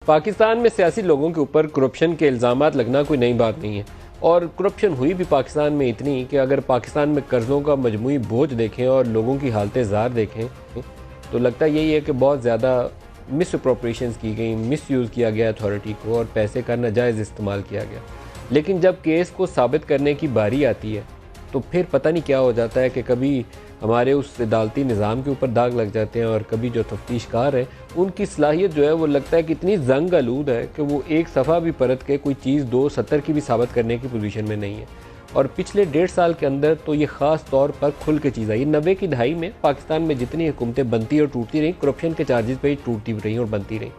पाकिस्तान में सियासी लोगों के ऊपर करप्शन के इल्ज़ामात लगना कोई नई बात नहीं है, और करप्शन हुई भी पाकिस्तान में इतनी कि अगर पाकिस्तान में कर्ज़ों का मजमूई बोझ देखें और लोगों की हालतें ज़ार देखें तो लगता यही है कि बहुत ज़्यादा मिस अप्रोप्रिएशंस की गई, मिस यूज़ किया गया अथॉरिटी को और पैसे का नाजायज़ इस्तेमाल किया गया। लेकिन जब केस को साबित करने की बारी आती है तो फिर पता नहीं क्या हो जाता है कि कभी हमारे उस अदालती निज़ाम के ऊपर दाग लग जाते हैं और कभी जो तफ्तीशकार हैं उनकी सलाहियत जो है वो लगता है कि इतनी जंग आलूद है कि वो एक सफ़ा भी परत के कोई चीज़ 270 की भी साबित करने की पोजीशन में नहीं है। और पिछले 1.5 साल के अंदर तो ये ख़ास तौर पर खुल के चीज़ आई। 90 की दहाई में पाकिस्तान में जितनी हुकूमतें बनती और टूटती रहीं, करप्शन के चार्जेस पे ही टूटती रहीं और बनती रहीं।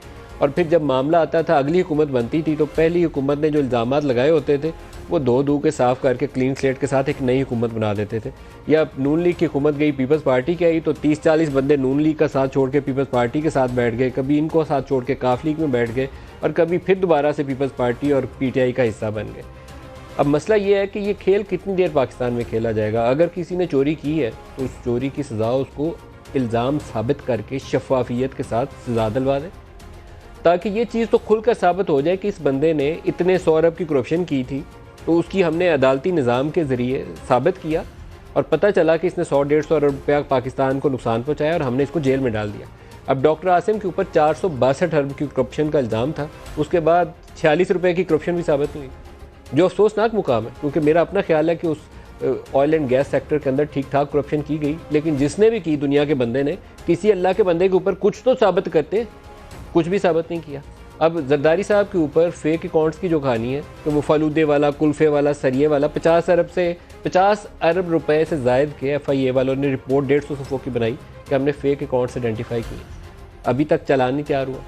और फिर जब मामला आता था, अगली हुकूमत बनती थी तो पहली हुकूमत ने जो इल्ज़ामात लगाए होते थे वो धो के साफ़ करके क्लीन स्लेट के साथ एक नई हुकूमत बना देते थे। या नून लीग की हुकूमत गई, पीपल्स पार्टी की आई तो 30-40 बंदे नून लीग का साथ छोड़ के पीपल्स पार्टी के साथ बैठ गए, कभी इनको साथ छोड़ के काफ लीग में बैठ गए और कभी फिर दोबारा से पीपल्स पार्टी और PTI का हिस्सा बन गए। अब मसला ये है कि ये खेल कितनी देर पाकिस्तान में खेला जाएगा। अगर किसी ने चोरी की है तो उस चोरी की सज़ा उसको इल्ज़ाम साबित करके शफाफियत के साथ सज़ा दिलवा दें, ताकि ये चीज़ तो खुलकर साबित हो जाए कि इस बंदे ने इतने 100 अरब की करप्शन की थी तो उसकी हमने अदालती निज़ाम के ज़रिए साबित किया और पता चला कि इसने 100-150 अरब रुपया पाकिस्तान को नुकसान पहुँचाया और हमने इसको जेल में डाल दिया। अब डॉक्टर आसिम के ऊपर 462 अरब की करप्शन का इल्ज़ाम था, उसके बाद 46 रुपये की करप्शन भी साबित हुई, जो अफसोसनाक मुकाम है। क्योंकि मेरा अपना ख्याल है कि उस ऑयल एंड गैस सेक्टर के अंदर ठीक ठाक करप्शन की गई, लेकिन जिसने भी की दुनिया के बंदे ने किसी अल्लाह के बंदे के ऊपर कुछ तो साबित करते, कुछ भी साबित नहीं किया। अब जरदारी साहब के ऊपर फेक अकाउंट्स की जो कहानी है कि वो फलूदे वाला, कुल्फ़े वाला, सरिये वाला 50 अरब रुपए से ज़ायद के FIA वालों ने रिपोर्ट 150 सफ़ों की बनाई कि हमने फेक अकाउंट्स आइडेंटिफाई किए, अभी तक चालान नहीं तैयार हुआ।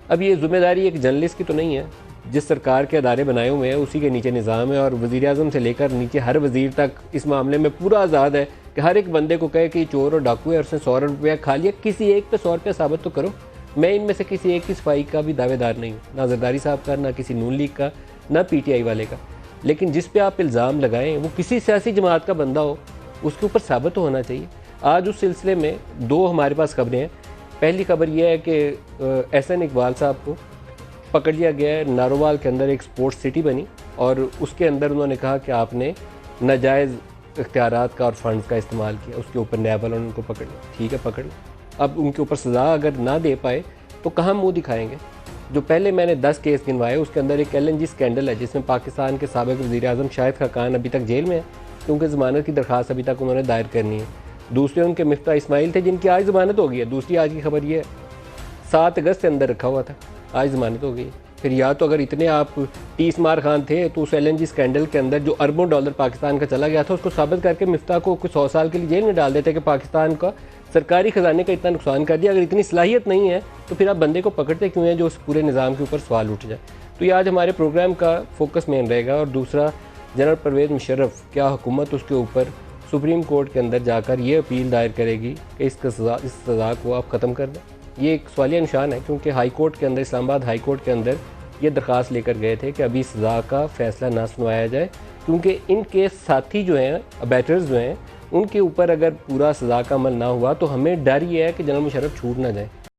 अब ये ज़िम्मेदारी एक जर्नलिस्ट की तो नहीं है, जिस सरकार के अदारे बनाए हुए हैं उसी के नीचे निज़ाम है और वज़ीर-ए-आज़म से लेकर नीचे हर वज़ीर तक इस मामले में पूरा आज़ाद है कि हर एक बंदे को कहे कि चोर और डाकू है और उसने 100 अरब रुपया खा लिया, किसी एक पे 100 रुपया साबित तो करो। मैं इनमें से किसी एक की सफाई का भी दावेदार नहीं हूँ, ना जरदारी साहब का, ना किसी नून लीग का, ना PTI वाले का। लेकिन जिस पे आप इल्ज़ाम लगाएं वो किसी सियासी जमात का बंदा हो, उसके ऊपर साबित तो होना चाहिए। आज उस सिलसिले में 2 हमारे पास खबरें हैं। पहली खबर यह है कि SN इकबाल साहब को पकड़ लिया गया है। नारोवाल के अंदर एक स्पोर्ट्स सिटी बनी और उसके अंदर उन्होंने कहा कि आपने नाजायज़ इख्तियारात का और फंड्स का इस्तेमाल किया, उसके ऊपर नैब वालों ने उनको पकड़ लिया। ठीक है, पकड़ लिया। अब उनके ऊपर सज़ा अगर ना दे पाए तो कहाँ मुंह दिखाएंगे। जो पहले मैंने 10 केस गिनवाए उसके अंदर एक LNG स्कैंडल है जिसमें पाकिस्तान के साबिक़ वज़ीर-ए-आज़म शाहिद खाकान अभी तक जेल में है क्योंकि ज़मानत की दरख्वास्त अभी तक उन्होंने दायर करनी है। दूसरे उनके मिफ्ता इस्माइल थे जिनकी आज ज़मानत हो गई है। दूसरी आज की खबर ये है 7 अगस्त से अंदर रखा हुआ था, आज ज़मानत हो गई। फिर या तो अगर इतने आप तीस मार खान थे तो उस LNG स्कैंडल के अंदर जो अरबों डॉलर पाकिस्तान का चला गया था उसको साबित करके मिफ्ता को कुछ 100 साल के लिए जेल में डाल देते कि पाकिस्तान का सरकारी ख़जाने का इतना नुकसान कर दिया। अगर इतनी सलाहियत नहीं है तो फिर आप बंदे को पकड़ते क्यों हैं जो उस पूरे निज़ाम के ऊपर सवाल उठ जाए। तो ये आज हमारे प्रोग्राम का फोकस मेन रहेगा। और दूसरा, जनरल परवेज़ मुशर्रफ, क्या हुकूमत उसके ऊपर सुप्रीम कोर्ट के अंदर जाकर ये अपील दायर करेगी कि इस सज़ा को आप ख़त्म कर दें। ये एक सवालिया निशान है क्योंकि हाई कोर्ट के अंदर, इस्लामाबाद हाई कोर्ट के अंदर ये दरख्वास्त लेकर गए थे कि अभी सज़ा का फ़ैसला ना सुनवाया जाए क्योंकि इनके साथी जो हैं, अबैटर्स जो हैं, उनके ऊपर अगर पूरा सज़ा का अमल ना हुआ तो हमें डर ये है कि जनरल मुशर्रफ छूट ना जाए।